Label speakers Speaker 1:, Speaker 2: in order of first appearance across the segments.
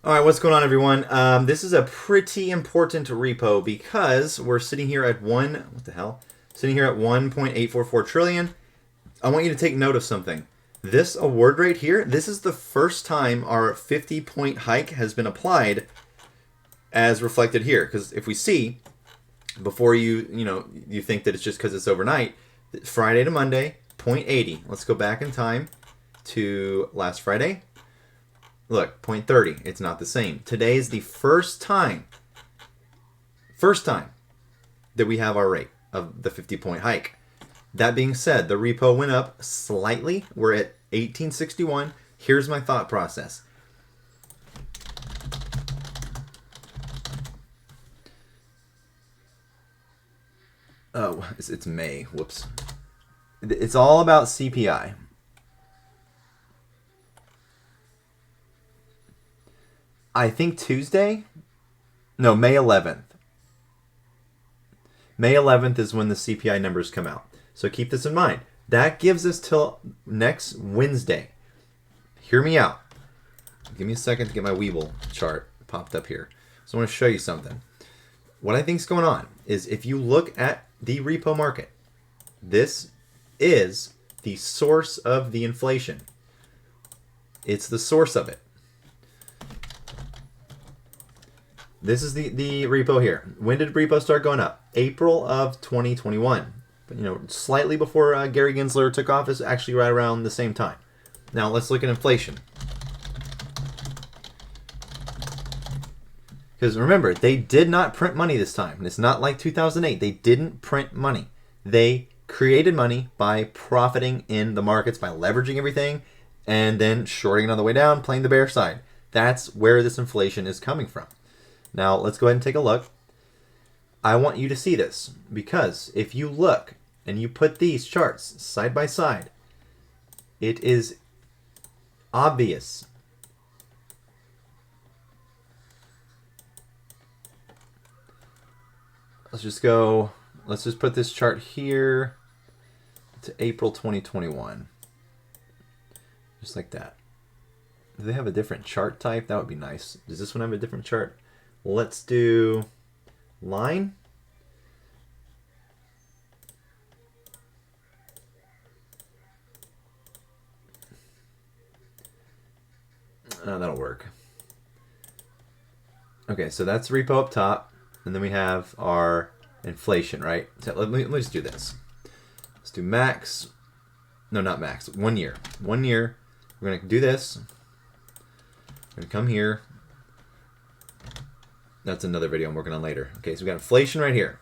Speaker 1: All right, what's going on, everyone? This is a pretty important repo because we're sitting here at Sitting here at 1.844 trillion. I want you to take note of something. This award rate here, this is the first time our 50-point hike has been applied as reflected here. Because if we see, before you think that it's just because it's overnight, Friday to Monday, 0.80. Let's go back in time to last Friday. Look, 0.30. It's not the same. Today is the first time that we have our rate of the 50-point hike. That being said, the repo went up slightly. We're at 1861. Here's my thought process. Oh, it's May. Whoops. It's all about CPI. I think May 11th. May 11th is when the CPI numbers come out. So keep this in mind. That gives us till next Wednesday. Hear me out. Give me a second to get my Weeble chart popped up here. So I want to show you something. What I think is going on is if you look at the repo market, this is the source of the inflation. It's the source of it. This is the repo here. When did repo start going up? April of 2021. But, slightly before Gary Gensler took office, actually right around the same time. Now let's look at inflation. Because remember, they did not print money this time. It's not like 2008. They didn't print money. They created money by profiting in the markets, by leveraging everything, and then shorting it on the way down, playing the bear side. That's where this inflation is coming from. Now, let's go ahead and take a look. I want you to see this because if you look and you put these charts side by side, it is obvious. Let's just put this chart here to April 2021. Just like that. Do they have a different chart type? That would be nice. Does this one have a different chart? Let's do line. That'll work. Okay, so that's repo up top. And then we have our inflation, right? So let me just do this. Let's do max. No, not max. 1 year. 1 year. We're going to do this. We're going to come here. That's another video I'm working on later. Okay, so we got inflation right here.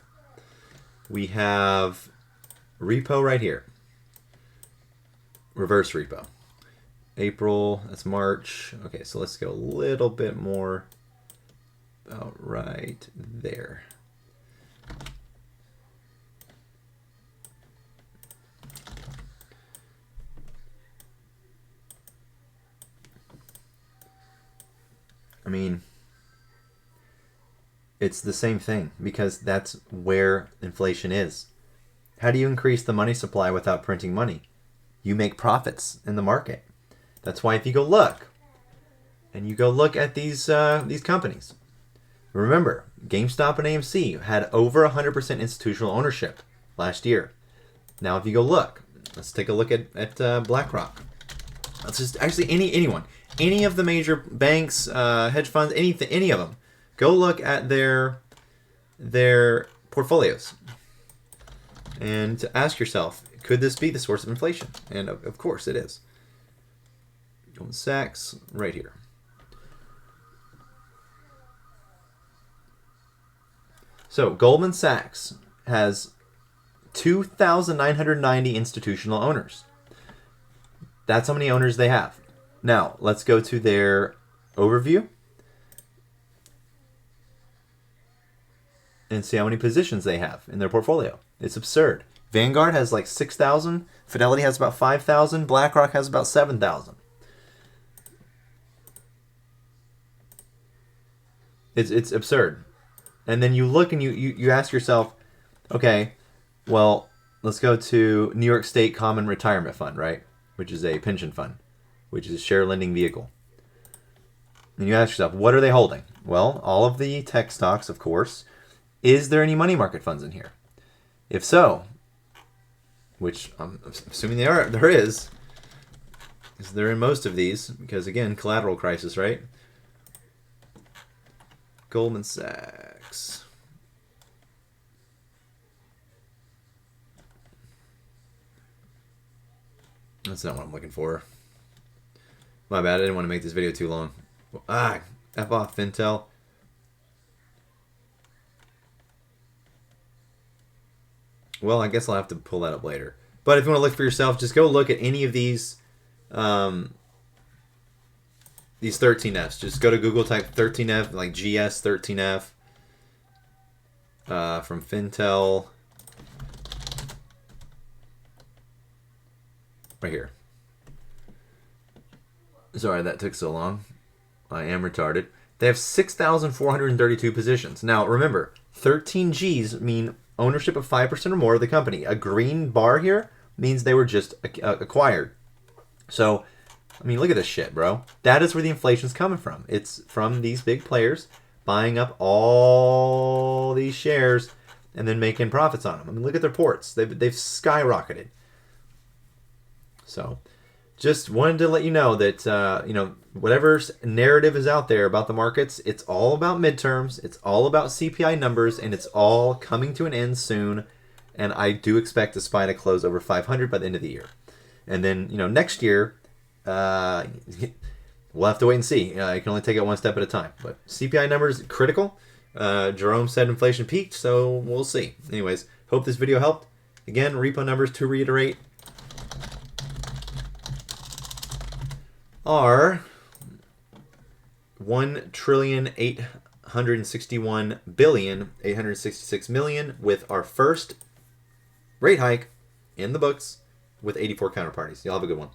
Speaker 1: We have repo right here. Reverse repo. April, that's March. Okay, so let's go a little bit more about right there. I mean, it's the same thing because that's where inflation is. How do you increase the money supply without printing money? You make profits in the market. That's why if you go look at these companies, remember GameStop and AMC had over 100% institutional ownership last year. Now if you go look, let's take a look at BlackRock. Let's just actually any of the major banks, hedge funds, any of them. Go look at their portfolios and to ask yourself, could this be the source of inflation? And of course it is. Goldman Sachs, right here. So Goldman Sachs has 2,990 institutional owners. That's how many owners they have. Now, let's go to their overview and see how many positions they have in their portfolio. It's absurd. Vanguard has like 6,000. Fidelity has about 5,000. BlackRock has about 7,000. It's absurd. And then you look and you ask yourself, okay, well, let's go to New York State Common Retirement Fund, right? Which is a pension fund, which is a share lending vehicle. And you ask yourself, what are they holding? Well, all of the tech stocks, of course. Is there any money market funds in here? If so, which I'm assuming there is. Because they're in most of these. Because, again, collateral crisis, right? Goldman Sachs. That's not what I'm looking for. My bad, I didn't want to make this video too long. F off, Fintel. Well, I guess I'll have to pull that up later. But if you want to look for yourself, just go look at any of these 13Fs. Just go to Google, type 13F, like GS 13F from Fintel. Right here. Sorry that took so long. I am retarded. They have 6,432 positions. Now, remember, 13 Gs mean ownership of 5% or more of the company. A green bar here means they were just acquired. So, I mean, look at this shit, bro. That is where the inflation's coming from. It's from these big players buying up all these shares and then making profits on them. I mean, look at their ports. They've skyrocketed. So, just wanted to let you know that, whatever narrative is out there about the markets, it's all about midterms, it's all about CPI numbers, and it's all coming to an end soon. And I do expect the SPY to close over 500 by the end of the year. And then, next year, we'll have to wait and see. You can only take it one step at a time. But CPI numbers, critical. Jerome said inflation peaked, so we'll see. Anyways, hope this video helped. Again, repo numbers to reiterate are 1,861,866,000,000 with our first rate hike in the books with 84 counterparties. Y'all have a good one.